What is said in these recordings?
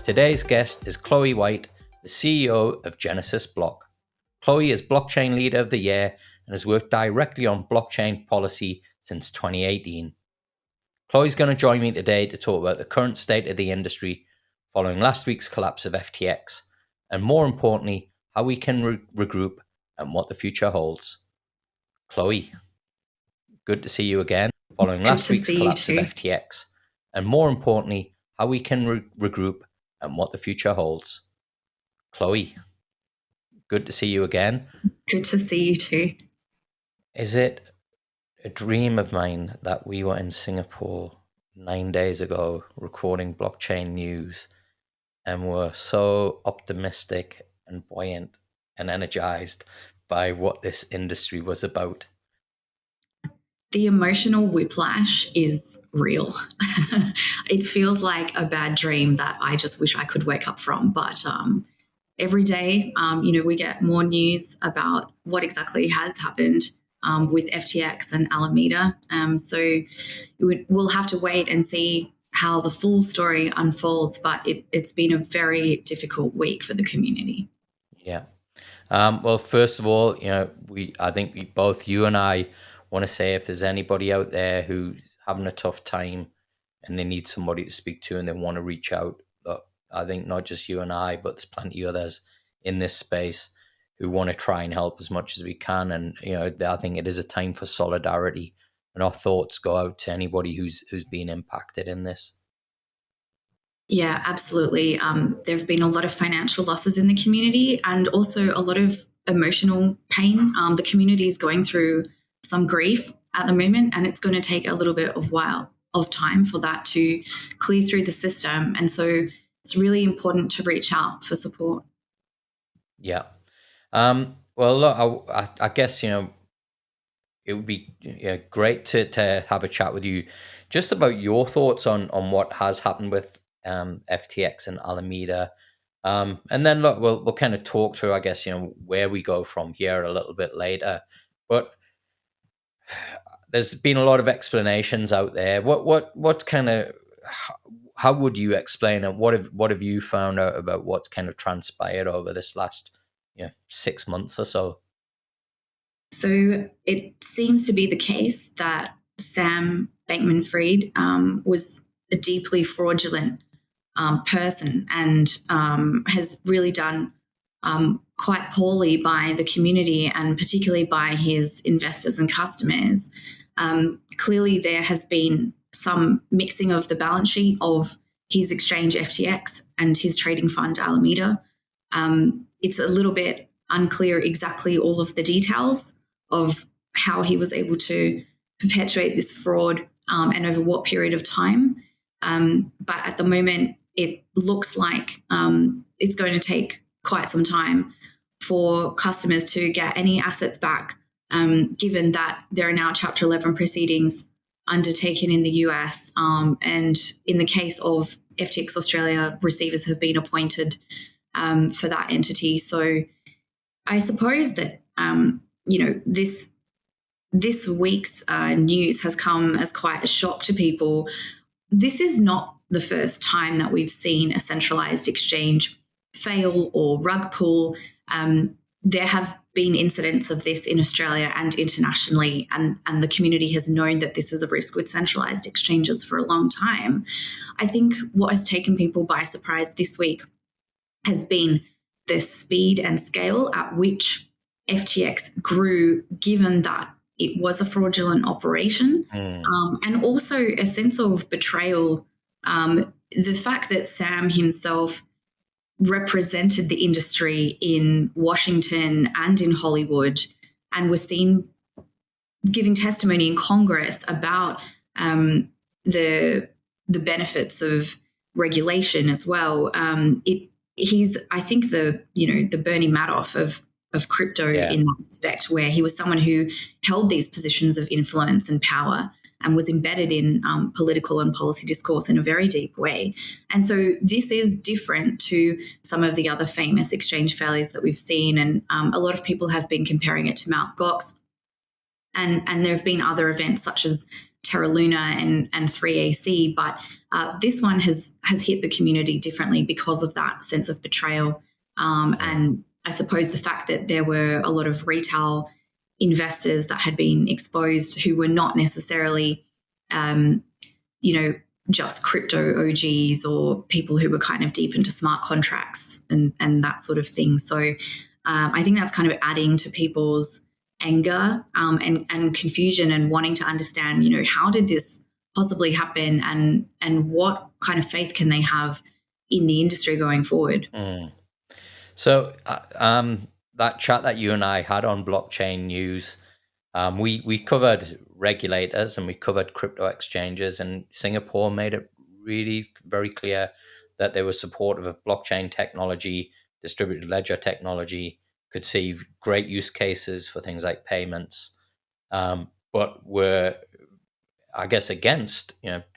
Today's guest is Chloe White, the CEO of Genesis Block. Chloe is Blockchain Leader of the Year and has worked directly on blockchain policy since 2018. Chloe's going to join me today to talk about the current state of the industry following last week's collapse of FTX, and more importantly, how we can regroup and what the future holds. Chloe, good to see you again following last week's collapse of FTX, and more importantly, how we can regroup and what the future holds. Chloe, good to see you again. Good to see you too. Is it a dream of mine that we were in Singapore 9 days ago recording blockchain news and were so optimistic and buoyant and energized by what this industry was about? The emotional whiplash is real. It feels like a bad dream that I just wish I could wake up from. But every day, we get more news about what exactly has happened with FTX and Alameda. So we'll have to wait and see how the full story unfolds. But it's been a very difficult week for the community. Yeah. Well, first of all, I think both you and I want to say if there's anybody out there who's having a tough time and they need somebody to speak to and they want to reach out, look, I think not just you and I, but there's plenty of others in this space who want to try and help as much as we can. And, I think it is a time for solidarity, and our thoughts go out to anybody who's been impacted in this. Yeah, absolutely. There have been a lot of financial losses in the community and also a lot of emotional pain. The community is going through some grief at the moment, and it's going to take a little bit of time for that to clear through the system. And so it's really important to reach out for support. Yeah. Well, look, I guess, it would be great to have a chat with you just about your thoughts on what has happened with FTX and Alameda. And then, look, we'll kind of talk through, I guess, where we go from here a little bit later. But there's been a lot of explanations out there. What kind of, how would you explain it? What have you found out about what's kind of transpired over this last 6 months or so? So it seems to be the case that Sam Bankman-Fried was a deeply fraudulent person and has really done quite poorly by the community and particularly by his investors and customers. Clearly, there has been some mixing of the balance sheet of his exchange FTX and his trading fund Alameda. It's a little bit unclear exactly all of the details of how he was able to perpetuate this fraud and over what period of time. But at the moment, it looks like it's going to take quite some time for customers to get any assets back, given that there are now Chapter 11 proceedings undertaken in the US. And in the case of FTX Australia, receivers have been appointed for that entity. So I suppose that, this week's news has come as quite a shock to people. This is not the first time that we've seen a centralized exchange fail or rug pull. There have been incidents of this in Australia and internationally, and the community has known that this is a risk with centralized exchanges for a long time. I think what has taken people by surprise this week has been the speed and scale at which FTX grew, given that it was a fraudulent operation, and also a sense of betrayal. The fact that Sam himself represented the industry in Washington and in Hollywood and was seen giving testimony in Congress about the benefits of regulation as well. He's, I think, the Bernie Madoff of crypto in that respect, where he was someone who held these positions of influence and power and was embedded in political and policy discourse in a very deep way. And so this is different to some of the other famous exchange failures that we've seen. And a lot of people have been comparing it to Mt. Gox. And there have been other events such as Terra Luna and 3AC, but this one has hit the community differently because of that sense of betrayal. And I suppose the fact that there were a lot of retail investors that had been exposed who were not necessarily, just crypto OGs or people who were kind of deep into smart contracts and that sort of thing. So I think that's kind of adding to people's anger and confusion and wanting to understand, how did this possibly happen and what kind of faith can they have in the industry going forward? So that chat that you and I had on blockchain news, we covered regulators and we covered crypto exchanges, and Singapore made it really very clear that they were supportive of blockchain technology, distributed ledger technology, could see great use cases for things like payments, but were, I guess, against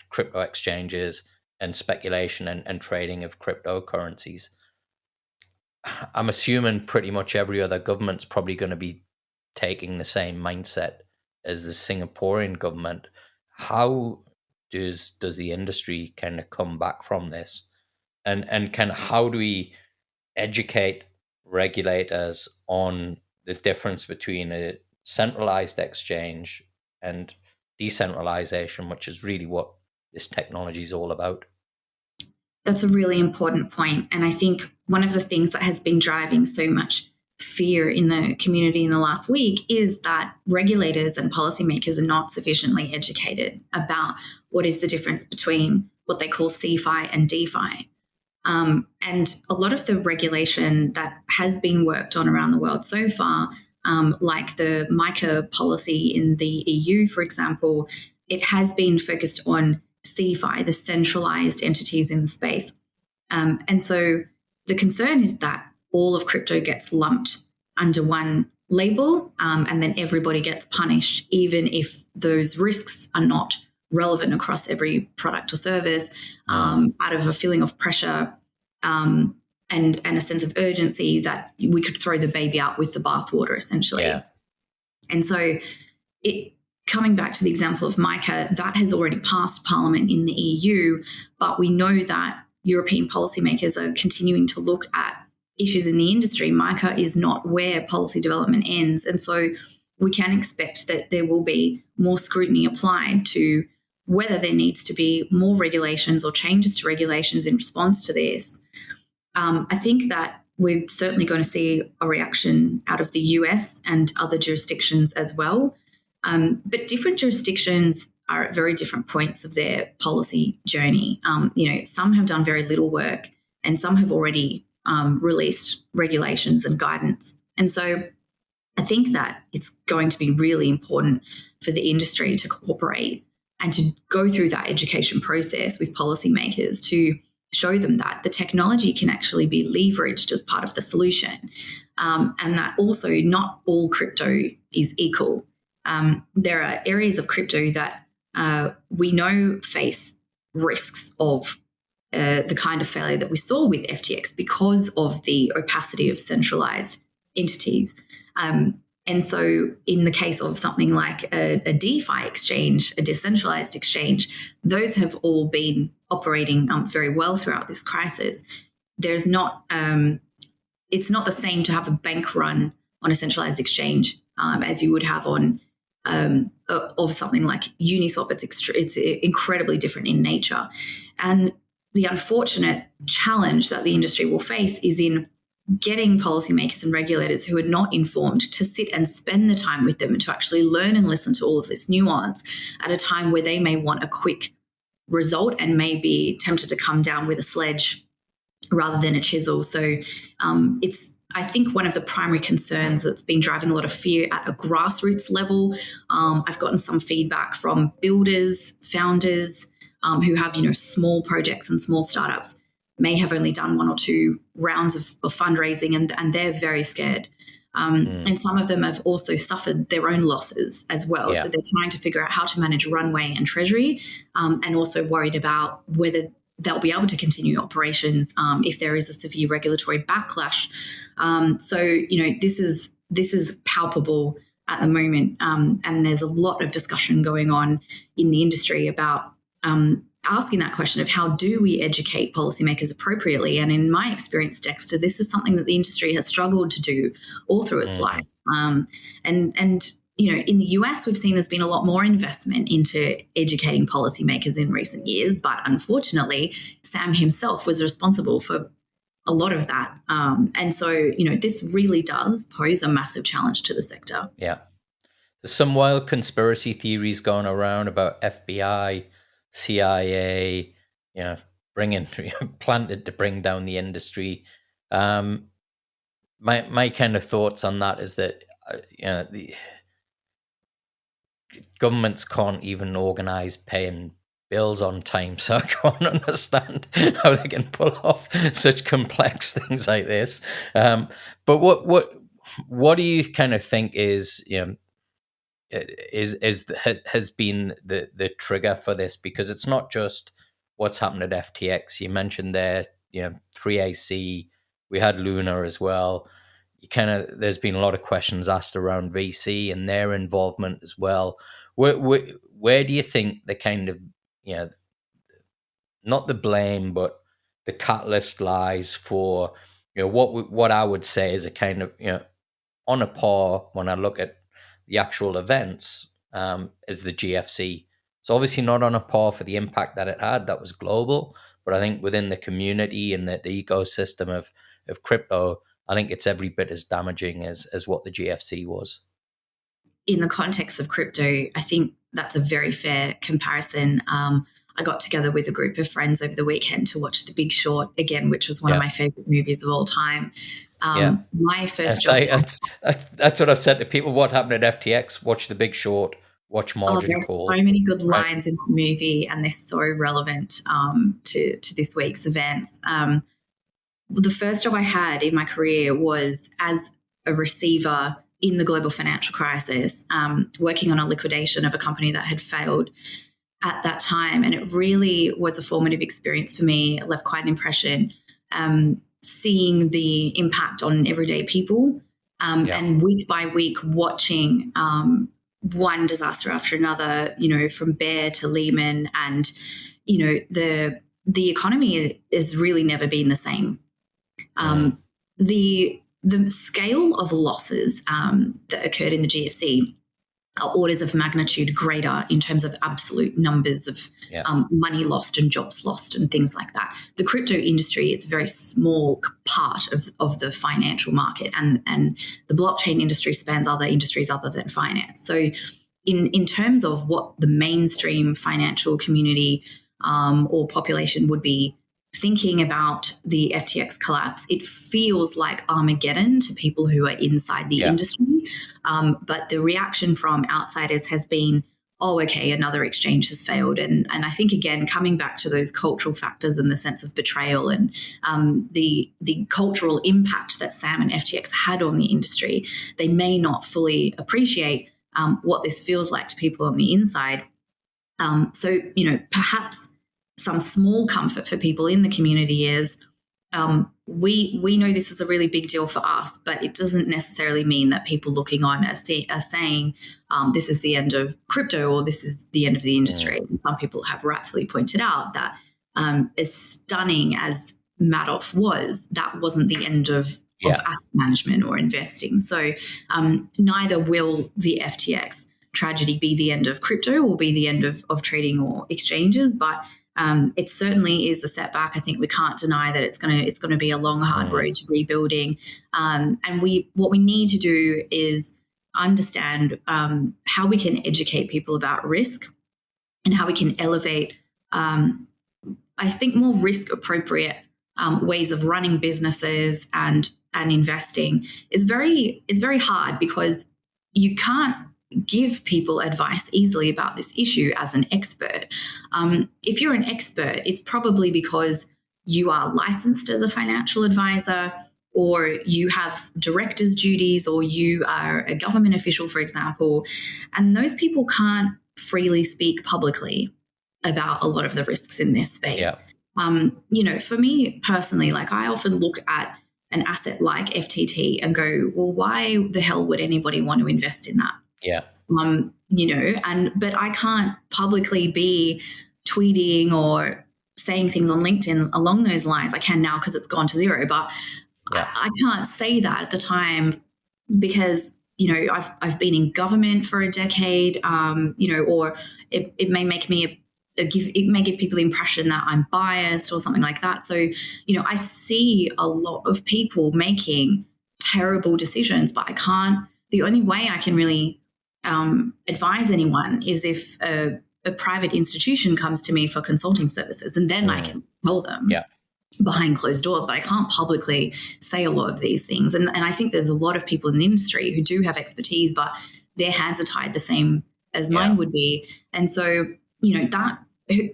crypto exchanges and speculation and trading of cryptocurrencies. I'm assuming pretty much every other government's probably going to be taking the same mindset as the Singaporean government. How does the industry kind of come back from this, and how do we educate regulators on the difference between a centralized exchange and decentralization, which is really what this technology is all about? That's a really important point. And I think one of the things that has been driving so much fear in the community in the last week is that regulators and policymakers are not sufficiently educated about what is the difference between what they call CeFi and DeFi. And a lot of the regulation that has been worked on around the world so far, like the MiCA policy in the EU, for example, it has been focused on CeFi, the centralized entities in the space. And so the concern is that all of crypto gets lumped under one label, and then everybody gets punished, even if those risks are not relevant across every product or service, out of a feeling of pressure and a sense of urgency that we could throw the baby out with the bathwater, essentially. Yeah. And so coming back to the example of MiCA, that has already passed Parliament in the EU, but we know that European policymakers are continuing to look at issues in the industry. MiCA is not where policy development ends. And so we can expect that there will be more scrutiny applied to whether there needs to be more regulations or changes to regulations in response to this. I think that we're certainly going to see a reaction out of the US and other jurisdictions as well. But different jurisdictions are at very different points of their policy journey. Some have done very little work and some have already released regulations and guidance. And so I think that it's going to be really important for the industry to cooperate and to go through that education process with policymakers to show them that the technology can actually be leveraged as part of the solution, and that also not all crypto is equal. There are areas of crypto that we know face risks of the kind of failure that we saw with FTX because of the opacity of centralized entities. And so in the case of something like a DeFi exchange, a decentralized exchange, those have all been operating very well throughout this crisis. There's not, it's not the same to have a bank run on a centralized exchange as you would have on of something like Uniswap. It's incredibly different in nature. And the unfortunate challenge that the industry will face is in getting policymakers and regulators who are not informed to sit and spend the time with them and to actually learn and listen to all of this nuance at a time where they may want a quick result and may be tempted to come down with a sledge rather than a chisel. So it's, I think, one of the primary concerns that's been driving a lot of fear at a grassroots level. I've gotten some feedback from builders, founders who have, small projects and small startups, may have only done one or two rounds of fundraising and they're very scared. And some of them have also suffered their own losses as well. Yeah. So they're trying to figure out how to manage runway and treasury, and also worried about whether they'll be able to continue operations if there is a severe regulatory backlash. So, this is palpable at the moment, and there's a lot of discussion going on in the industry about asking that question of how do we educate policymakers appropriately. And in my experience, Dexter, this is something that the industry has struggled to do all through its life. And you know, in the US, we've seen there's been a lot more investment into educating policymakers in recent years, but unfortunately, Sam himself was responsible for a lot of that. And so, you know, this really does pose a massive challenge to the sector. Yeah. There's some wild conspiracy theories going around about FBI, CIA, you know, planted to bring down the industry. My kind of thoughts on that is that, you know, the governments can't even organize paying bills on time, so I can't understand how they can pull off such complex things like this. But what do you kind of think is, you know, has been the trigger for this? Because it's not just what's happened at FTX. You mentioned there, you know, 3AC. We had Luna as well. There's been a lot of questions asked around VC and their involvement as well. Where do you think the kind of, you know, not the blame, but the catalyst lies for, you know, what I would say is a kind of, you know, on a par when I look at the actual events, is the GFC. It's obviously not on a par for the impact that it had. That was global, but I think within the community and the ecosystem of crypto, I think it's every bit as damaging as what the GFC was. In the context of crypto, I think that's a very fair comparison. I got together with a group of friends over the weekend to watch The Big Short again, which was one of my favorite movies of all time. My first job. That's what I've said to people. What happened at FTX? Watch The Big Short. Watch Margin There are Call. so many good lines in that movie, and they're so relevant to this week's events. The first job I had in my career was as a receiver in the global financial crisis, working on a liquidation of a company that had failed at that time. And it really was a formative experience for me. It left quite an impression, seeing the impact on everyday people, and week by week watching one disaster after another, you know, from Bear to Lehman. And, you know, the economy has really never been the same. The scale of losses that occurred in the GFC are orders of magnitude greater in terms of absolute numbers of money lost and jobs lost and things like that. The crypto industry is a very small part of the financial market, and the blockchain industry spans other industries other than finance. So in terms of what the mainstream financial community or population would be thinking about the FTX collapse, it feels like Armageddon to people who are inside the industry. But the reaction from outsiders has been, oh, okay, another exchange has failed. And I think, again, coming back to those cultural factors and the sense of betrayal and the cultural impact that Sam and FTX had on the industry, they may not fully appreciate what this feels like to people on the inside. So, you know, perhaps some small comfort for people in the community is we know this is a really big deal for us, but it doesn't necessarily mean that people looking on are saying this is the end of crypto or this is the end of the industry. And some people have rightfully pointed out that as stunning as Madoff was, that wasn't the end of asset management or investing. So neither will the FTX tragedy be the end of crypto or be the end of trading or exchanges, but it certainly is a setback. I think we can't deny that it's going to be a long, hard road to rebuilding. And what we need to do is understand how we can educate people about risk and how we can elevate, I think, more risk appropriate ways of running businesses and investing. It's very hard because you can't give people advice easily about this issue as an expert. If you're an expert, it's probably because you are licensed as a financial advisor, or you have director's duties, or you are a government official, for example. And those people can't freely speak publicly about a lot of the risks in this space. You know, for me personally, like I often look at an asset like FTT and go, well, why the hell would anybody want to invest in that? Yeah. But I can't publicly be tweeting or saying things on LinkedIn along those lines. I can now because it's gone to zero, but I can't say that at the time because, I've been in government for a decade, or it may make me it may give people the impression that I'm biased or something like that. So, I see a lot of people making terrible decisions, but the only way I can really advise anyone is if a private institution comes to me for consulting services, and then I can tell them behind closed doors, but I can't publicly say a lot of these things. And I think there's a lot of people in the industry who do have expertise, but their hands are tied the same as mine would be. And so,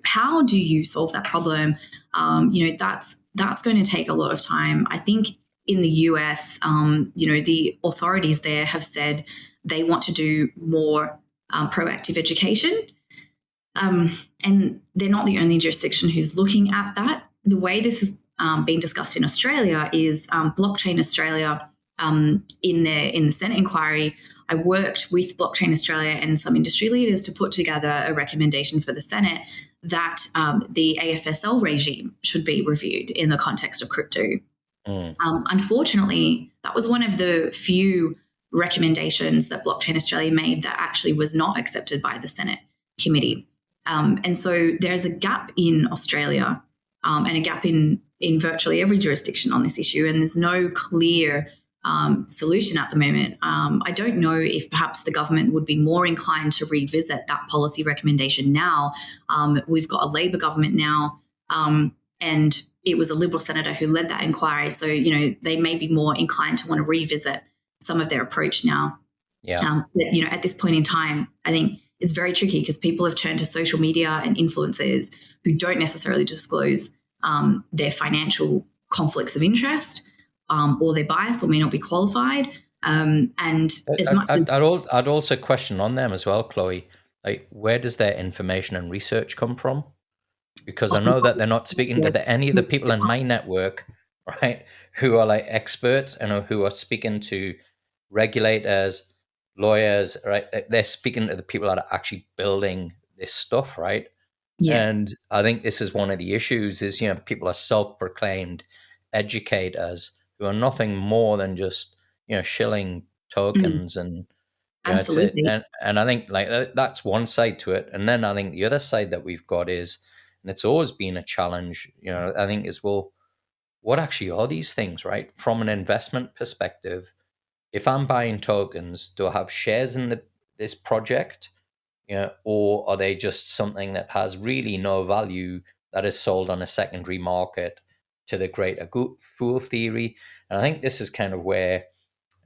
how do you solve that problem? That's going to take a lot of time. I think in the US, the authorities there have said they want to do more proactive education. And they're not the only jurisdiction who's looking at that. The way this has been discussed in Australia is Blockchain Australia in the Senate inquiry. I worked with Blockchain Australia and some industry leaders to put together a recommendation for the Senate that the AFSL regime should be reviewed in the context of crypto. Unfortunately, that was one of the few recommendations that Blockchain Australia made that actually was not accepted by the Senate committee. And so there's a gap in Australia and a gap in virtually every jurisdiction on this issue, and there's no clear solution at the moment. I don't know if perhaps the government would be more inclined to revisit that policy recommendation now. We've got a Labor government now, and it was a Liberal senator who led that inquiry. So, they may be more inclined to want to revisit some of their approach now. Yeah. But, at this point in time, I think it's very tricky because people have turned to social media and influencers who don't necessarily disclose their financial conflicts of interest or their bias or may not be qualified. And as much I'd also question on them as well, Chloe, like where does their information and research come from? Because I know that they're not speaking to any of the people in my network, right, who are like experts and who are speaking to regulators, lawyers, right? They're speaking to the people that are actually building this stuff, right? Yeah. And I think this is one of the issues is, people are self-proclaimed educators who are nothing more than just, shilling tokens and absolutely. And I think like that's one side to it. And then I think the other side that we've got is, and it's always been a challenge, I think is, well, what actually are these things, right? From an investment perspective, if I'm buying tokens, do I have shares in this project? Or are they just something that has really no value that is sold on a secondary market to the greater fool theory? And I think this is kind of where,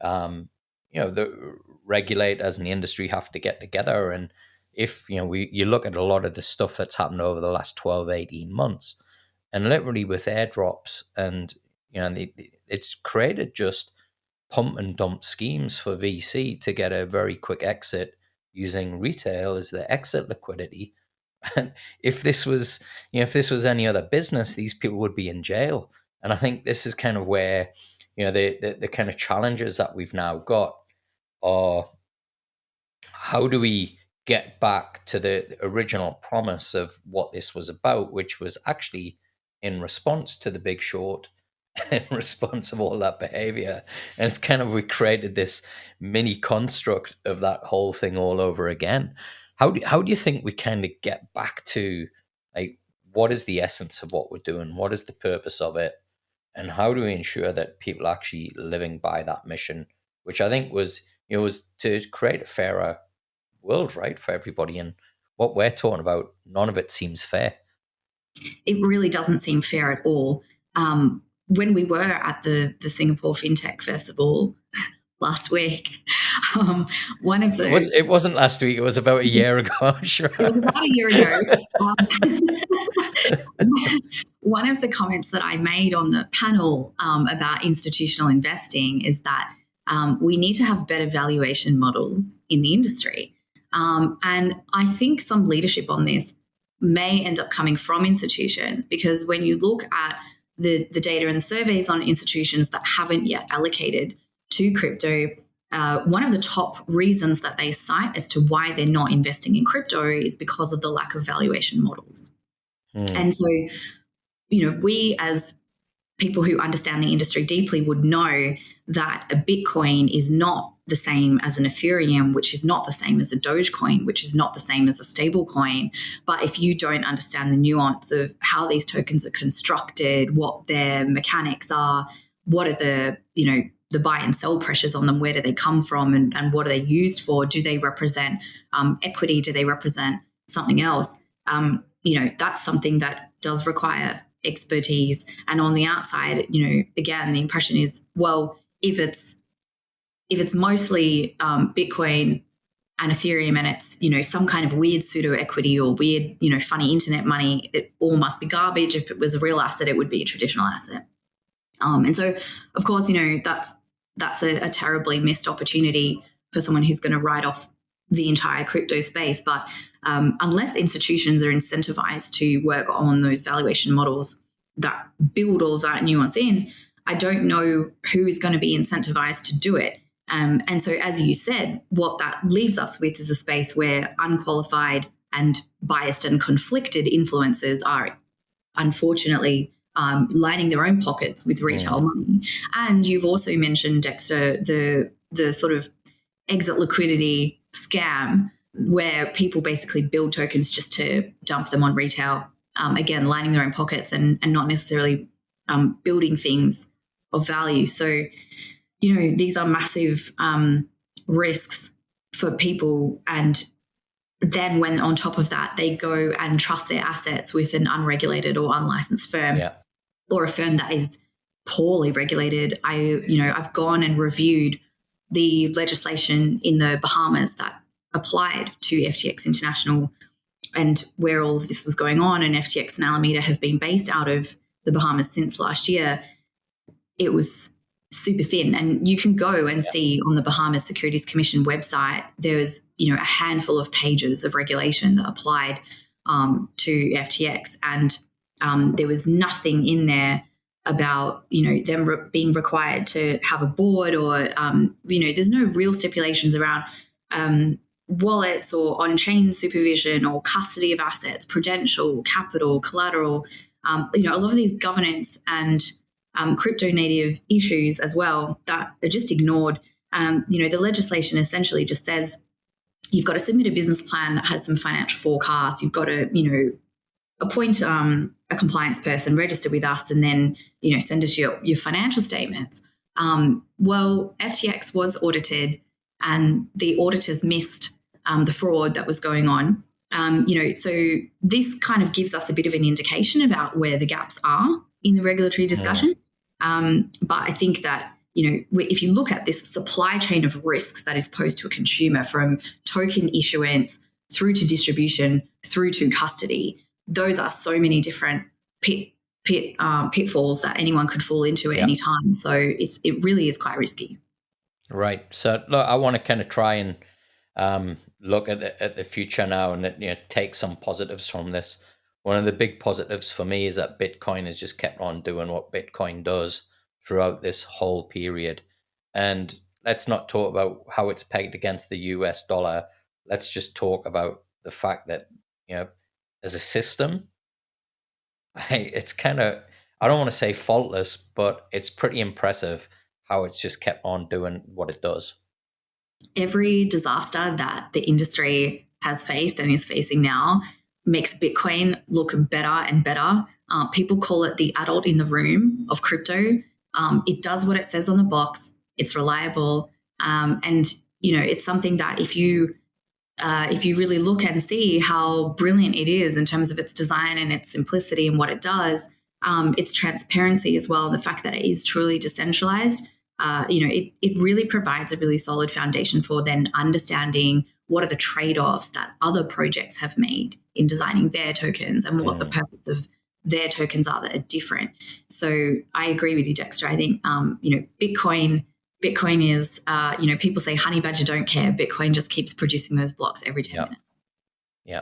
the regulators and the industry have to get together. And if, you look at a lot of the stuff that's happened over the last 12, 18 months, and literally with airdrops and, it's created just pump and dump schemes for VC to get a very quick exit using retail as the exit liquidity. And if this was any other business, these people would be in jail. And I think this is kind of where, the kind of challenges that we've now got are how do we get back to the original promise of what this was about, which was actually in response to the Big Short and in response of all that behavior. And it's kind of, we created this mini construct of that whole thing all over again. How do you think we kind of get back to, like, what is the essence of what we're doing? What is the purpose of it? And how do we ensure that people are actually living by that mission, which I think was to create a fairer world, right, for everybody. And what we're talking about, none of it seems fair. It really doesn't seem fair at all. When we were at the Singapore Fintech Festival last week, one of the... It wasn't last week. It was about a year ago, I'm sure. It was about a year ago. One of the comments that I made on the panel about institutional investing is that we need to have better valuation models in the industry. And I think some leadership on this may end up coming from institutions, because when you look at the data and the surveys on institutions that haven't yet allocated to crypto, one of the top reasons that they cite as to why they're not investing in crypto is because of the lack of valuation models. And so, we as people who understand the industry deeply would know that a Bitcoin is not the same as an Ethereum, which is not the same as a Dogecoin, which is not the same as a stable coin. But if you don't understand the nuance of how these tokens are constructed, what their mechanics are, what are the buy and sell pressures on them, where do they come from, and what are they used for? Do they represent equity? Do they represent something else? That's something that does require expertise. And on the outside, again, the impression is, well, if it's mostly Bitcoin and Ethereum and it's, some kind of weird pseudo equity or weird, funny internet money, it all must be garbage. If it was a real asset, it would be a traditional asset. And so, of course, that's a terribly missed opportunity for someone who's going to write off the entire crypto space. But unless institutions are incentivized to work on those valuation models that build all of that nuance in, I don't know who is going to be incentivized to do it. And so, as you said, what that leaves us with is a space where unqualified and biased and conflicted influencers are unfortunately lining their own pockets with retail money. And you've also mentioned, Dexter, the sort of exit liquidity scam where people basically build tokens just to dump them on retail, again, lining their own pockets and not necessarily building things of value. So, these are massive risks for people. And then when on top of that, they go and trust their assets with an unregulated or unlicensed firm or a firm that is poorly regulated. I've gone and reviewed the legislation in the Bahamas that applied to FTX International and where all of this was going on. And FTX and Alameda have been based out of the Bahamas since last year. It was super thin. And you can go and see on the Bahamas Securities Commission website, there's, a handful of pages of regulation that applied to FTX. And there was nothing in there about, them being required to have a board or, there's no real stipulations around wallets or on-chain supervision or custody of assets, prudential, capital, collateral, a lot of these governance and crypto native issues as well that are just ignored. The legislation essentially just says you've got to submit a business plan that has some financial forecasts. You've got to, appoint a compliance person, register with us, and then, send us your financial statements. Well, FTX was audited and the auditors missed the fraud that was going on. So this kind of gives us a bit of an indication about where the gaps are in the regulatory discussion. But I think that, if you look at this supply chain of risks that is posed to a consumer from token issuance through to distribution, through to custody, those are so many different pitfalls that anyone could fall into at any time. So it really is quite risky. Right. So look, I want to kind of try and look at the future now and take some positives from this. One of the big positives for me is that Bitcoin has just kept on doing what Bitcoin does throughout this whole period. And let's not talk about how it's pegged against the US dollar. Let's just talk about the fact that, as a system, it's kind of, I don't want to say faultless, but it's pretty impressive how it's just kept on doing what it does. Every disaster that the industry has faced and is facing now makes Bitcoin look better and better. People call it the adult in the room of crypto. It does what it says on the box. It's reliable. And, it's something that if you really look and see how brilliant it is in terms of its design and its simplicity and what it does, its transparency as well, the fact that it is truly decentralized, it really provides a really solid foundation for then understanding what are the trade-offs that other projects have made in designing their tokens and what the purpose of their tokens are that are different. So I agree with you, Dexter. I think, Bitcoin is, people say honey badger don't care. Bitcoin just keeps producing those blocks every 10 minutes. Yeah.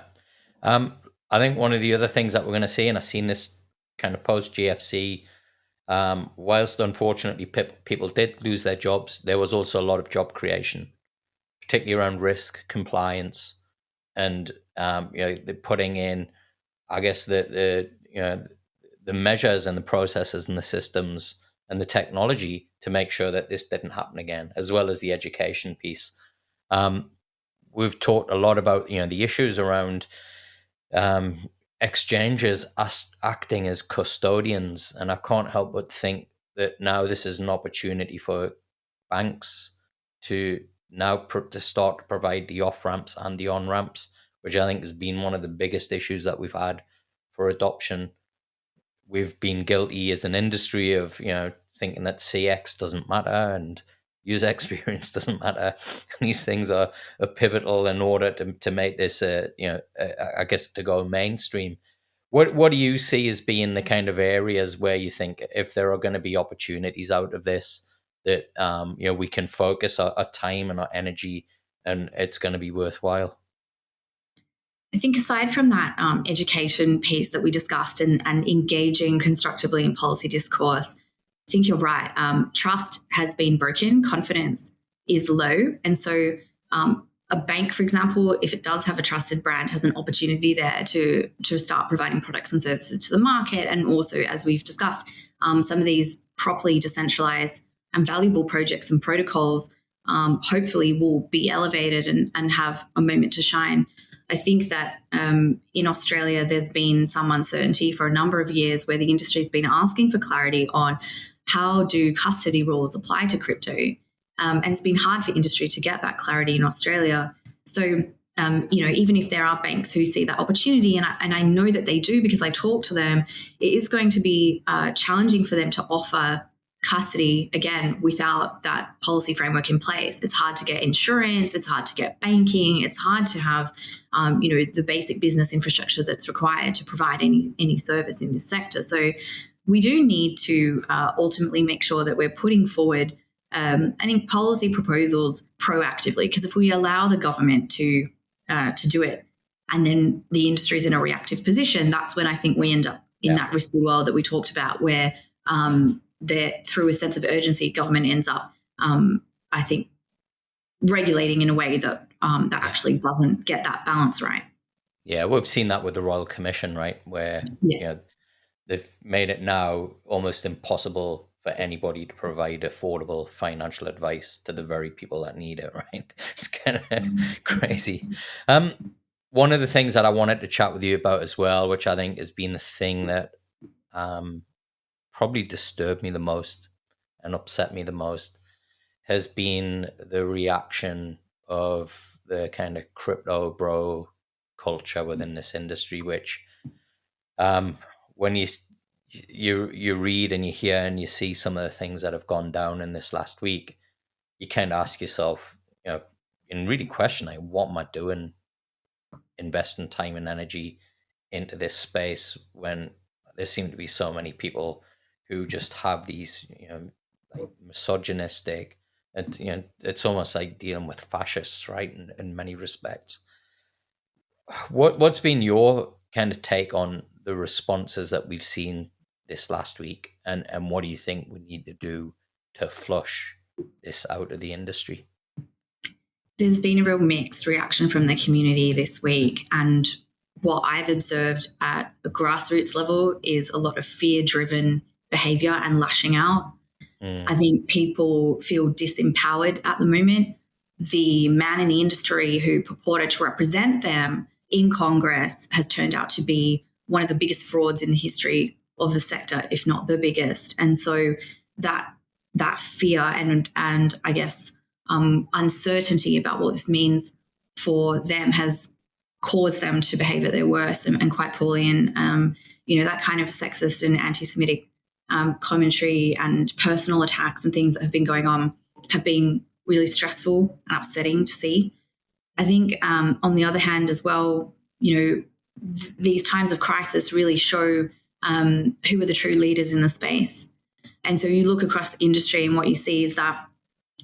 I think one of the other things that we're going to see, and I've seen this kind of post GFC, Whilst unfortunately people did lose their jobs, there was also a lot of job creation, particularly around risk compliance and the putting in, I guess, the measures and the processes and the systems and the technology to make sure that this didn't happen again, as well as the education piece. Um, we've talked a lot about the issues around um, exchanges acting as custodians, and I can't help but think that now this is an opportunity for banks to now to start to provide the off ramps and the on ramps, which I think has been one of the biggest issues that we've had for adoption. We've been guilty as an industry of thinking that CX doesn't matter and user experience doesn't matter. And these things are pivotal in order to make this I guess to go mainstream. What do you see as being the kind of areas where you think if there are going to be opportunities out of this that we can focus our time and our energy and it's going to be worthwhile? I think aside from that education piece that we discussed and engaging constructively in policy discourse, I think you're right. Trust has been broken. Confidence is low. And so a bank, for example, if it does have a trusted brand, has an opportunity there to start providing products and services to the market. And also, as we've discussed, some of these properly decentralized and valuable projects and protocols hopefully will be elevated and have a moment to shine. I think that in Australia, there's been some uncertainty for a number of years where the industry has been asking for clarity on how do custody rules apply to crypto. And it's been hard for industry to get that clarity in Australia. So, even if there are banks who see that opportunity, and I know that they do because I talk to them, it is going to be challenging for them to offer custody, again, without that policy framework in place. It's hard to get insurance, it's hard to get banking, it's hard to have the basic business infrastructure that's required to provide any service in this sector. So we do need to ultimately make sure that we're putting forward I think policy proposals proactively, because if we allow the government to do it and then the industry is in a reactive position, that's when I think we end up in that risky world that we talked about where through a sense of urgency, government ends up, I think, regulating in a way that actually doesn't get that balance right. Yeah, we've seen that with the Royal Commission, right? Where they've made it now almost impossible for anybody to provide affordable financial advice to the very people that need it, right? It's kind of crazy. One of the things that I wanted to chat with you about as well, which I think has been the thing that probably disturbed me the most and upset me the most, has been the reaction of the kind of crypto bro culture within this industry, which when you read and you hear and you see some of the things that have gone down in this last week, you kind of ask yourself, and really question, like, what am I doing investing time and energy into this space when there seem to be so many people who just have these, like misogynistic, and it's almost like dealing with fascists, right? In many respects. What's been your kind of take on the responses that we've seen this last week, and what do you think we need to do to flush this out of the industry? There's been a real mixed reaction from the community this week, and what I've observed at a grassroots level is a lot of fear-driven behavior and lashing out. I think people feel disempowered at the moment. The man in the industry who purported to represent them in Congress has turned out to be one of the biggest frauds in the history of the sector, if not the biggest. And so that fear and I guess uncertainty about what this means for them has caused them to behave at their worst and quite poorly. And that kind of sexist and anti-Semitic commentary and personal attacks and things that have been going on have been really stressful and upsetting to see. I think on the other hand as well, these times of crisis really show who are the true leaders in the space. And so you look across the industry and what you see is that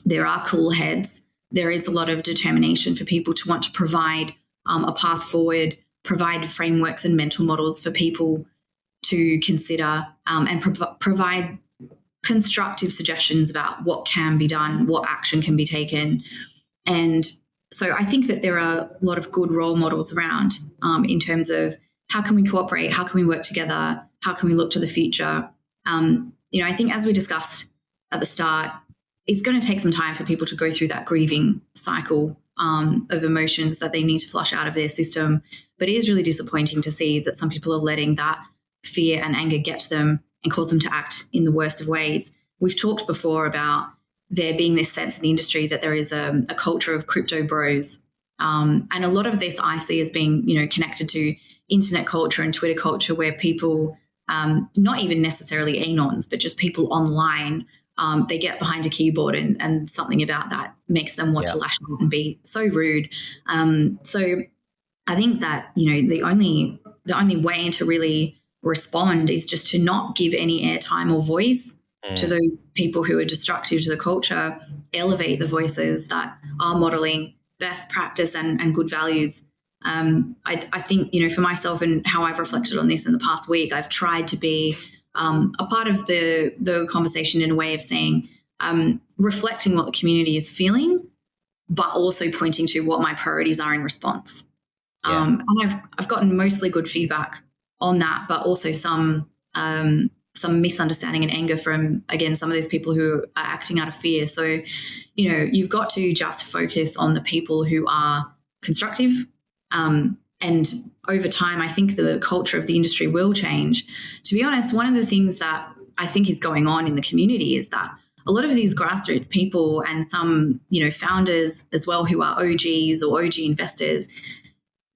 there are cool heads. There is a lot of determination for people to want to provide a path forward, provide frameworks and mental models for people to consider and provide constructive suggestions about what can be done, what action can be taken. And so I think that there are a lot of good role models around in terms of how can we cooperate, how can we work together, how can we look to the future. I think as we discussed at the start, it's going to take some time for people to go through that grieving cycle of emotions that they need to flush out of their system. But it is really disappointing to see that some people are letting that fear and anger get to them and cause them to act in the worst of ways. We've talked before about there being this sense in the industry that there is a culture of crypto bros. And a lot of this I see as being, connected to internet culture and Twitter culture, where people, not even necessarily anons, but just people online, they get behind a keyboard and something about that makes them want to lash out and be so rude. So I think that, the only way to really respond is just to not give any airtime or voice to those people who are destructive to the culture, elevate the voices that are modeling best practice and good values. I think, for myself and how I've reflected on this in the past week, I've tried to be a part of the conversation in a way of saying, reflecting what the community is feeling, but also pointing to what my priorities are in response. And I've gotten mostly good feedback on that, but also some misunderstanding and anger from, again, some of those people who are acting out of fear. So, you've got to just focus on the people who are constructive. And over time, I think the culture of the industry will change. To be honest, one of the things that I think is going on in the community is that a lot of these grassroots people and some, founders as well who are OGs or OG investors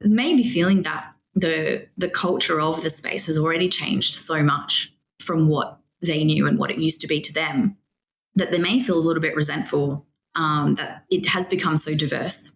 may be feeling that the culture of the space has already changed so much from what they knew and what it used to be to them, that they may feel a little bit resentful that it has become so diverse,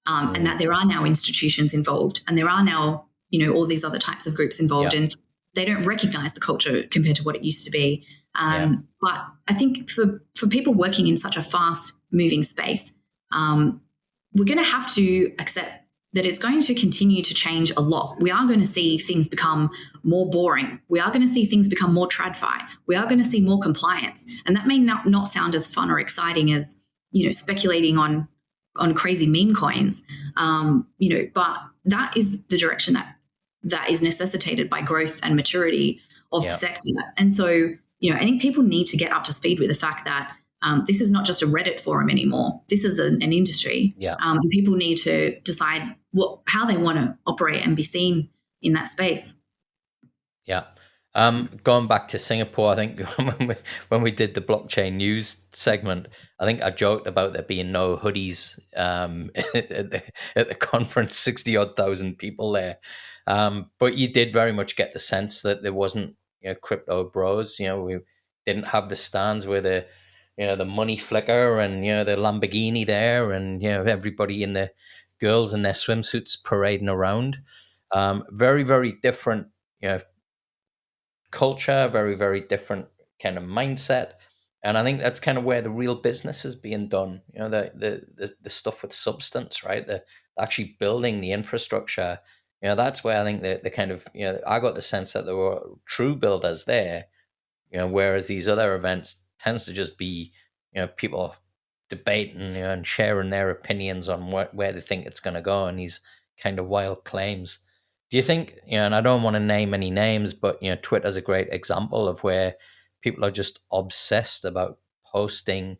and that there are now institutions involved and there are now, all these other types of groups involved, and they don't recognize the culture compared to what it used to be. But I think for people working in such a fast moving space, we're going to have to accept that it's going to continue to change a lot. We are going to see things become more boring. We are going to see things become more tradfi. We are going to see more compliance. And that may not sound as fun or exciting as, speculating on crazy meme coins, but that is the direction that is necessitated by growth and maturity of the sector. And so, I think people need to get up to speed with the fact that this is not just a Reddit forum anymore. This is an industry. And people need to decide how they want to operate and be seen in that space. Going back to Singapore, I think when we did the blockchain news segment, I think I joked about there being no hoodies at the conference, 60,000 people there. But you did very much get the sense that there wasn't, crypto bros. We didn't have the stands where the money flicker and the Lamborghini there, and everybody in the girls in their swimsuits parading around. Very, very different culture, very, very different kind of mindset. And I think that's kind of where the real business is being done. The stuff with substance, right? The actually building the infrastructure. That's where I think the kind of I got the sense that there were true builders there. Whereas these other events tends to just be people debating and sharing their opinions on where they think it's going to go, and these kind of wild claims. Do you think, and I don't want to name any names, but Twitter's a great example of where people are just obsessed about posting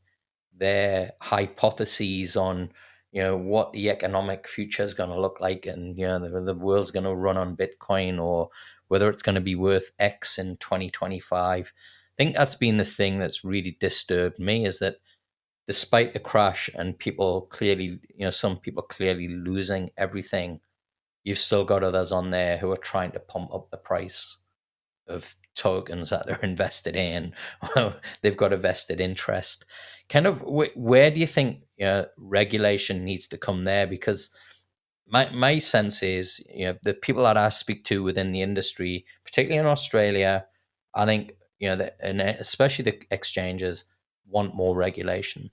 their hypotheses on what the economic future is going to look like, and the world's going to run on Bitcoin, or whether it's going to be worth X in 2025. I think that's been the thing that's really disturbed me, is that despite the crash and people clearly, some people clearly losing everything, you've still got others on there who are trying to pump up the price of tokens that they're invested in. They've got a vested interest. Kind of, where do you think regulation needs to come there? Because my sense is, the people that I speak to within the industry, particularly in Australia, I think, and especially the exchanges, want more regulation.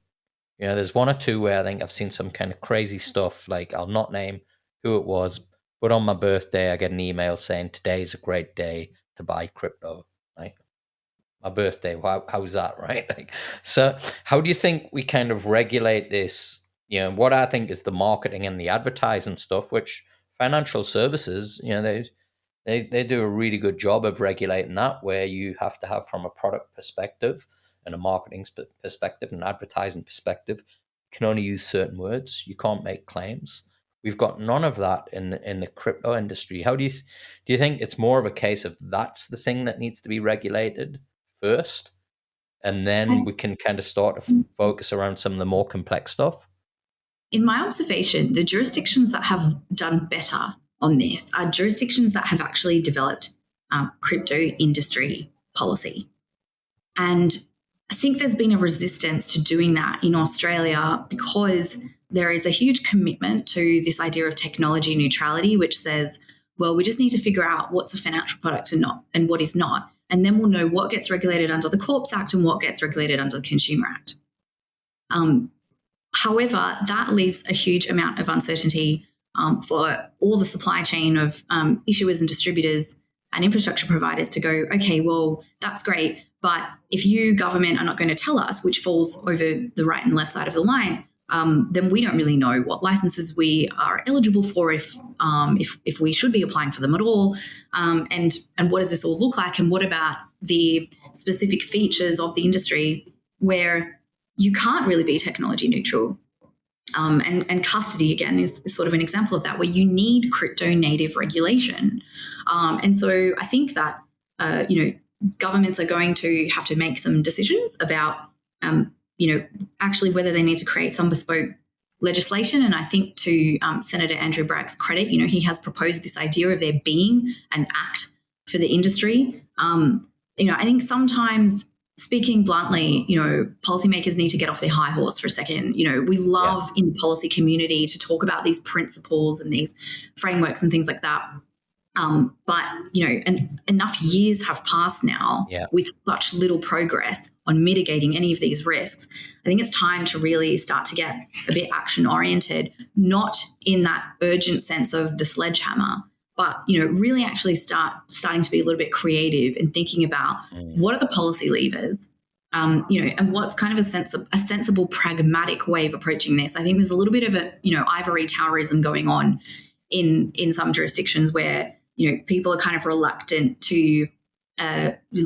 There's one or two where I think I've seen some kind of crazy stuff, like I'll not name who it was, but on my birthday, I get an email saying today's a great day to buy crypto. Right? my birthday. How's that, right? Like, so how do you think we kind of regulate this? You know, what I think is the marketing and the advertising stuff, which financial services, you know, they do a really good job of regulating that, where you have to have, from a product perspective and a marketing perspective and advertising perspective, you can only use certain words. You can't make claims. We've got none of that in the crypto industry. How do you think it's more of a case of that's the thing that needs to be regulated first, and then we can kind of start to focus around some of the more complex stuff? In my observation, the jurisdictions that have done better on this are jurisdictions that have actually developed crypto industry policy. And I think there's been a resistance to doing that in Australia because there is a huge commitment to this idea of technology neutrality, which says, well, we just need to figure out what's a financial product and not, and what is not. And then we'll know what gets regulated under the Corps Act and what gets regulated under the Consumer Act. However, that leaves a huge amount of uncertainty for all the supply chain of issuers and distributors and infrastructure providers to go, okay, well, that's great, but if you, government, are not going to tell us which falls over the right and left side of the line, then we don't really know what licenses we are eligible for, if we should be applying for them at all, and what does this all look like, and what about the specific features of the industry where you can't really be technology neutral. And custody, again, is sort of an example of that, where you need crypto native regulation. And so I think that, governments are going to have to make some decisions about, actually whether they need to create some bespoke legislation. And I think, to Senator Andrew Bragg's credit, he has proposed this idea of there being an act for the industry. I think sometimes, speaking bluntly, policymakers need to get off their high horse for a second. We love in the policy community to talk about these principles and these frameworks and things like that. But enough years have passed now with such little progress on mitigating any of these risks. I think it's time to really start to get a bit action oriented, not in that urgent sense of the sledgehammer, but really actually starting to be a little bit creative and thinking about what are the policy levers, and what's kind of a sensible, pragmatic way of approaching this. I think there's a little bit of a ivory towerism going on in some jurisdictions where people are kind of reluctant to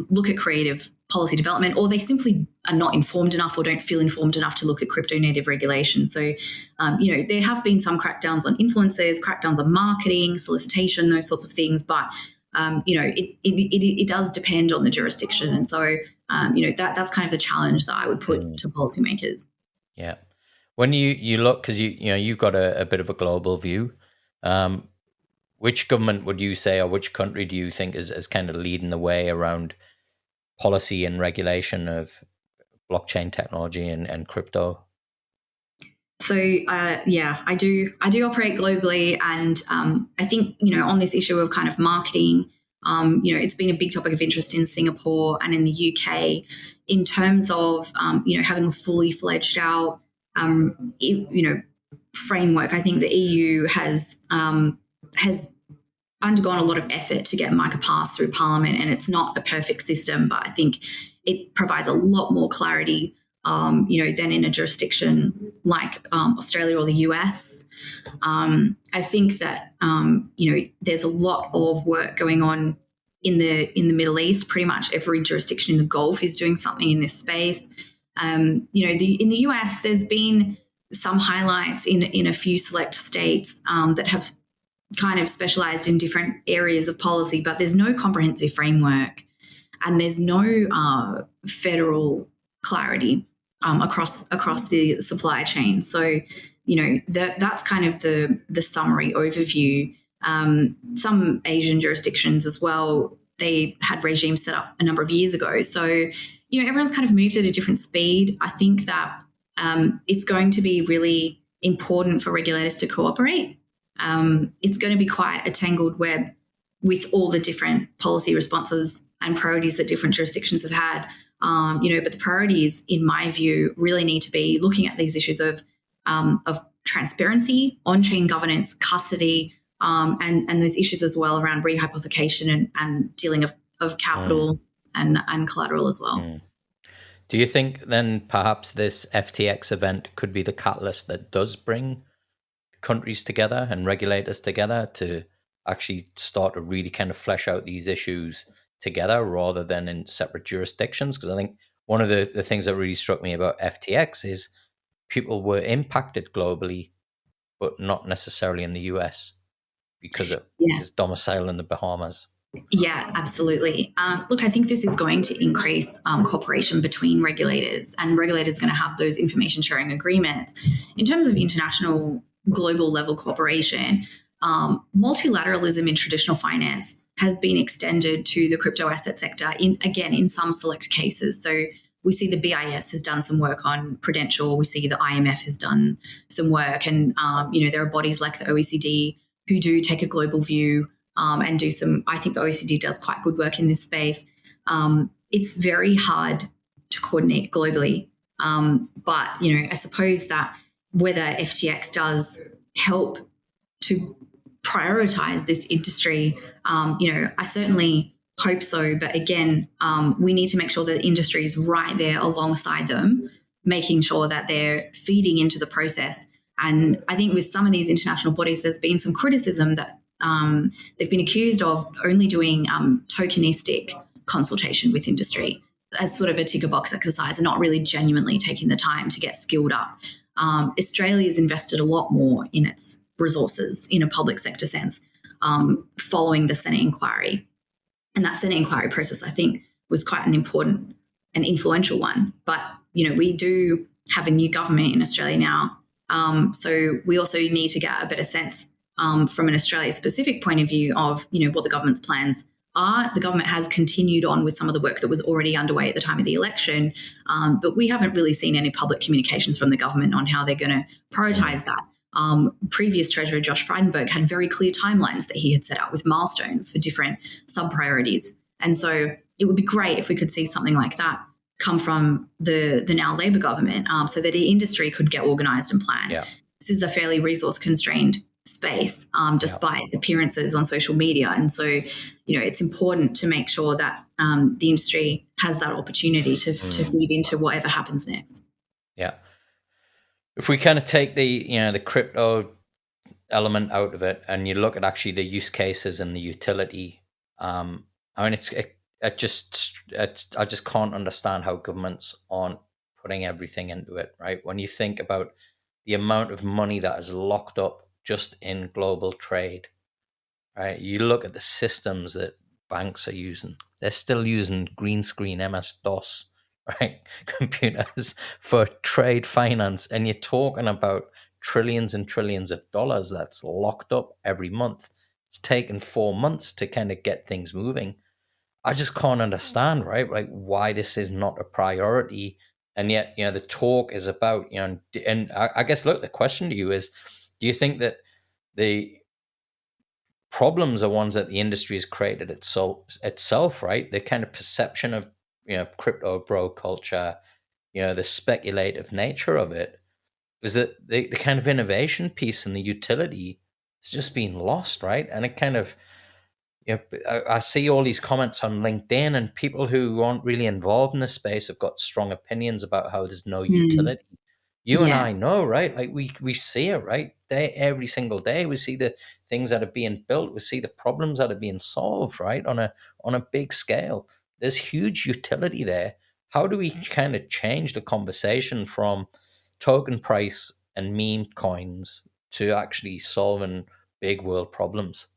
look at creative policy development, or they simply are not informed enough or don't feel informed enough to look at crypto native regulation. So, there have been some crackdowns on influencers, crackdowns on marketing, solicitation, those sorts of things. But, it does depend on the jurisdiction. And so, that's kind of the challenge that I would put to policymakers. Yeah. When you look, because you've got a bit of a global view, which government would you say, or which country do you think is kind of leading the way around policy and regulation of blockchain technology and crypto? So I do operate globally, and I think on this issue of kind of marketing, it's been a big topic of interest in Singapore and in the UK in terms of having a fully fledged out framework. I think the EU has undergone a lot of effort to get MiCA passed through Parliament, and it's not a perfect system, but I think it provides a lot more clarity, than in a jurisdiction like Australia or the US. I think that there's a lot of work going on in the Middle East. Pretty much every jurisdiction in the Gulf is doing something in this space. In the US, there's been some highlights in a few select states that have kind of specialized in different areas of policy, but there's no comprehensive framework, and there's no federal clarity across the supply chain. So, that's kind of the summary overview. Some Asian jurisdictions as well, they had regimes set up a number of years ago. So, everyone's kind of moved at a different speed. I think that it's going to be really important for regulators to cooperate. It's going to be quite a tangled web with all the different policy responses and priorities that different jurisdictions have had. But the priorities, in my view, really need to be looking at these issues of transparency, on-chain governance, custody, and those issues as well around rehypothecation and dealing of capital and collateral as well. Do you think then perhaps this FTX event could be the catalyst that does bring countries together and regulators together to actually start to really kind of flesh out these issues together rather than in separate jurisdictions? Because I think one of the things that really struck me about FTX is people were impacted globally, but not necessarily in the US because it is domiciled in the Bahamas. Yeah, absolutely. Look, I think this is going to increase cooperation between regulators, and regulators are going to have those information sharing agreements. In terms of international global level cooperation, multilateralism in traditional finance has been extended to the crypto asset sector in some select cases. So we see the BIS has done some work on Prudential. We see the IMF has done some work, and there are bodies like the OECD who do take a global view and do some. I think the OECD does quite good work in this space. It's very hard to coordinate globally, but I suppose that whether FTX does help to prioritize this industry, I certainly hope so. But again, we need to make sure that the industry is right there alongside them, making sure that they're feeding into the process. And I think with some of these international bodies, there's been some criticism that they've been accused of only doing tokenistic consultation with industry as sort of a ticker box exercise and not really genuinely taking the time to get skilled up. Australia's invested a lot more in its resources in a public sector sense following the Senate inquiry. And that Senate inquiry process, I think, was quite an important and influential one. But, we do have a new government in Australia now. So we also need to get a better sense from an Australia-specific point of view of, what the government's plans are. The government has continued on with some of the work that was already underway at the time of the election, but we haven't really seen any public communications from the government on how they're going to prioritise that. Previous Treasurer Josh Frydenberg had very clear timelines that he had set out with milestones for different sub-priorities. And so it would be great if we could see something like that come from the now Labor government so that the industry could get organised and plan. Yeah. This is a fairly resource-constrained space, despite appearances on social media. And so, it's important to make sure that the industry has that opportunity to feed into whatever happens next. Yeah. If we kind of take the crypto element out of it and you look at actually the use cases and the utility, I just can't understand how governments aren't putting everything into it, right? When you think about the amount of money that is locked up just in global trade, right? You look at the systems that banks are using. They're still using green screen MS-DOS, right? Computers for trade finance. And you're talking about trillions and trillions of dollars that's locked up every month. It's taken 4 months to kind of get things moving. I just can't understand, right? Like why this is not a priority. And yet, the talk is about, and I guess, look, the question to you is, do you think that the problems are ones that the industry has created itself, right? The kind of perception of, crypto bro culture, the speculative nature of it, is that the kind of innovation piece and the utility has just been lost, right? And it kind of, I see all these comments on LinkedIn and people who aren't really involved in this space have got strong opinions about how there's no utility. You and I know, right? Like we see it, right? Every single day, we see the things that are being built. We see the problems that are being solved, right? On a big scale. There's huge utility there. How do we kind of change the conversation from token price and meme coins to actually solving big world problems?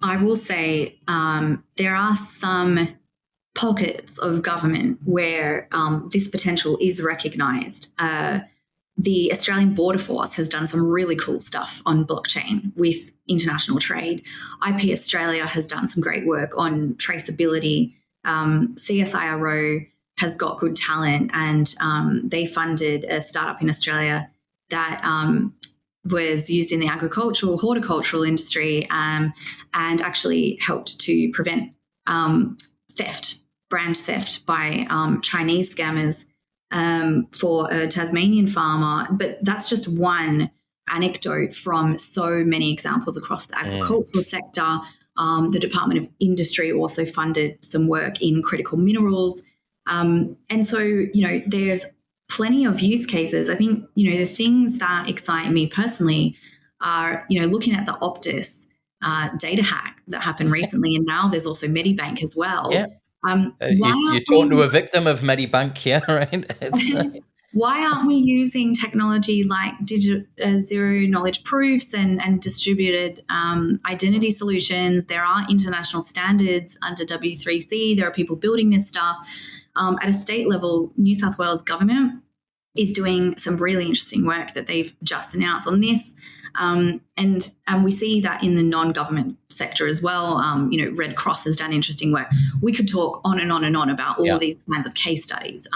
I will say there are some pockets of government where this potential is recognised. The Australian Border Force has done some really cool stuff on blockchain with international trade. IP Australia has done some great work on traceability. CSIRO has got good talent, and they funded a startup in Australia that was used in the agricultural, horticultural industry and actually helped to prevent brand theft by Chinese scammers for a Tasmanian farmer. But that's just one anecdote from so many examples across the agricultural sector. The Department of Industry also funded some work in critical minerals. And so, there's plenty of use cases. I think, the things that excite me personally are, looking at the Optus data hack that happened recently, and now there's also Medibank as well. Yeah. Why You're aren't talking to we a victim of Medibank here, right? why aren't we using technology like zero knowledge proofs and distributed identity solutions? There are international standards under W3C. There are people building this stuff. At a state level, New South Wales government is doing some really interesting work that they've just announced on this. And we see that in the non-government sector as well. Red Cross has done interesting work. We could talk on and on and on about all these kinds of case studies.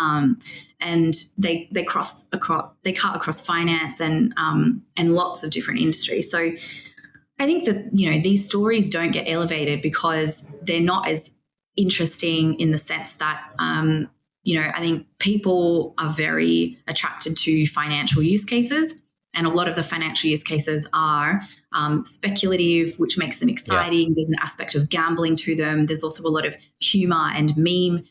And they cut across finance and lots of different industries. So I think that, these stories don't get elevated because they're not as interesting in the sense that, I think people are very attracted to financial use cases, and a lot of the financial use cases are speculative, which makes them exciting. Yeah. There's an aspect of gambling to them. There's also a lot of humor and meme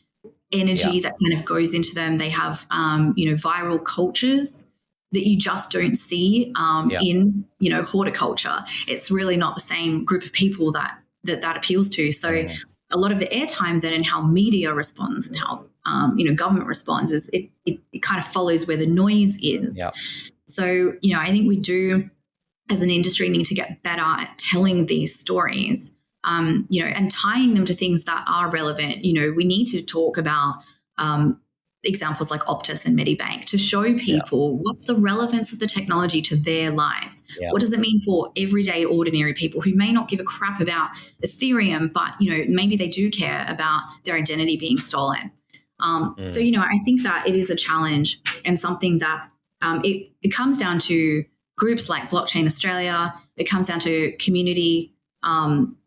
energy that kind of goes into them. They have, viral cultures that you just don't see in, horticulture. It's really not the same group of people that appeals to. So a lot of the airtime then and how media responds and how government responds is it kind of follows where the noise is. Yeah. So, I think we do as an industry need to get better at telling these stories, and tying them to things that are relevant. We need to talk about examples like Optus and Medibank to show people what's the relevance of the technology to their lives. Yeah. What does it mean for everyday ordinary people who may not give a crap about Ethereum, but, maybe they do care about their identity being stolen. So, I think that it is a challenge and something that it comes down to groups like Blockchain Australia. It comes down to community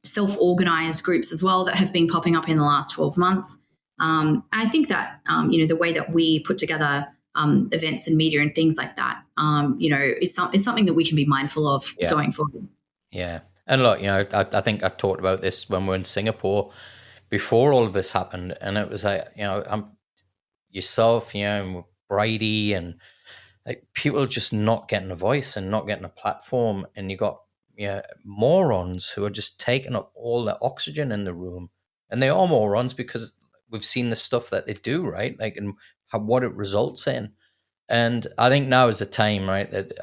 self-organized groups as well that have been popping up in the last 12 months. I think that, the way that we put together events and media and things like that, it's something that we can be mindful of going forward. Yeah. And look, I think I talked about this when we were in Singapore before all of this happened. And it was like, I'm yourself, and Brady and like people just not getting a voice and not getting a platform. And you got morons who are just taking up all the oxygen in the room. And they are morons because we've seen the stuff that they do, right? Like, and what it results in. And I think now is the time, right? That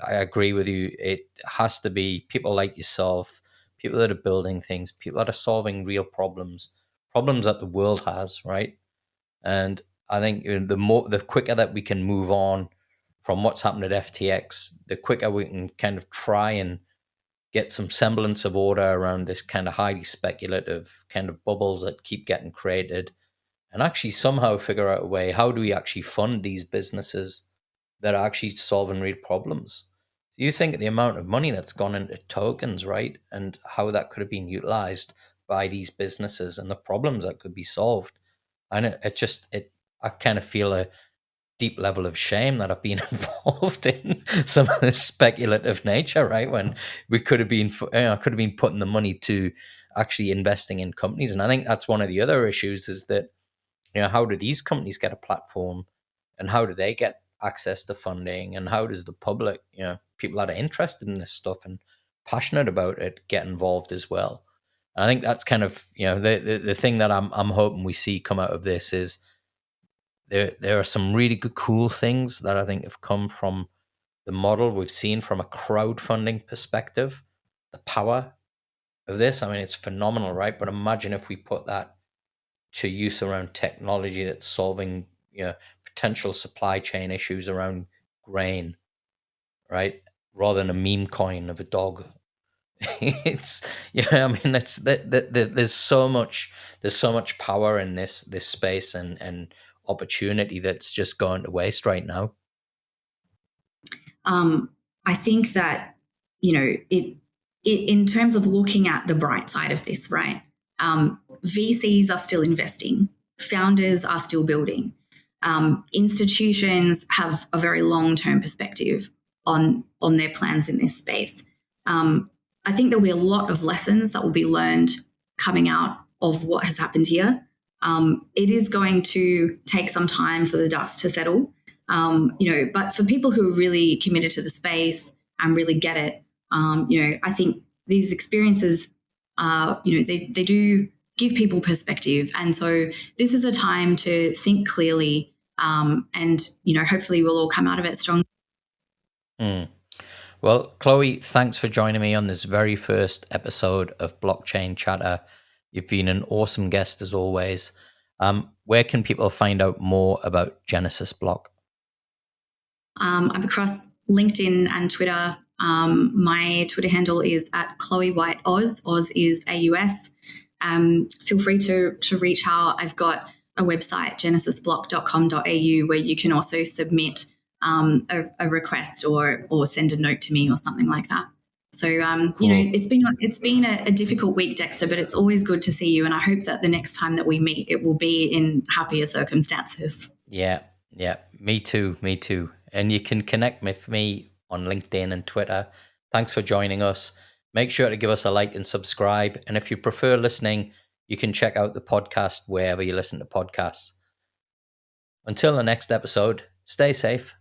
I agree with you. It has to be people like yourself, people that are building things, people that are solving real problems that the world has, right? And I think the quicker that we can move on from what's happened at FTX, the quicker we can kind of try and get some semblance of order around this kind of highly speculative kind of bubbles that keep getting created, and actually somehow figure out a way, how do we actually fund these businesses that are actually solving real problems? So you think of the amount of money that's gone into tokens, right? And how that could have been utilized by these businesses and the problems that could be solved. And I kind of feel a deep level of shame that I've been involved in some of this speculative nature, right? When we could have been, putting the money to actually investing in companies. And I think that's one of the other issues is that, how do these companies get a platform and how do they get access to funding, and how does the public, people that are interested in this stuff and passionate about it get involved as well? I think that's kind of, the thing that I'm hoping we see come out of this is there are some really good, cool things that I think have come from the model we've seen from a crowdfunding perspective, the power of this. I mean, it's phenomenal, right? But imagine if we put that to use around technology that's solving, potential supply chain issues around grain, right? Rather than a meme coin of a dog. It's I mean there's so much power in this space and opportunity that's just going to waste right now. I think that it in terms of looking at the bright side of this, right? VCs are still investing, founders are still building, institutions have a very long-term perspective on their plans in this space. I think there'll be a lot of lessons that will be learned coming out of what has happened here. It is going to take some time for the dust to settle, but for people who are really committed to the space and really get it, I think these experiences, they do give people perspective. And so this is a time to think clearly, and hopefully we'll all come out of it strong. Well, Chloe, thanks for joining me on this very first episode of Blockchain Chatter. You've been an awesome guest as always. Where can people find out more about Genesis Block? I'm across LinkedIn and Twitter. My Twitter handle is at Chloe White Oz. Oz is AUS. Feel free to reach out. I've got a website, genesisblock.com.au, where you can also submit a request or send a note to me or something like that. So, cool. It's been a difficult week, Dexter, but it's always good to see you. And I hope that the next time that we meet, it will be in happier circumstances. Yeah, me too. And you can connect with me on LinkedIn and Twitter. Thanks for joining us. Make sure to give us a like and subscribe. And if you prefer listening, you can check out the podcast wherever you listen to podcasts. Until the next episode, stay safe.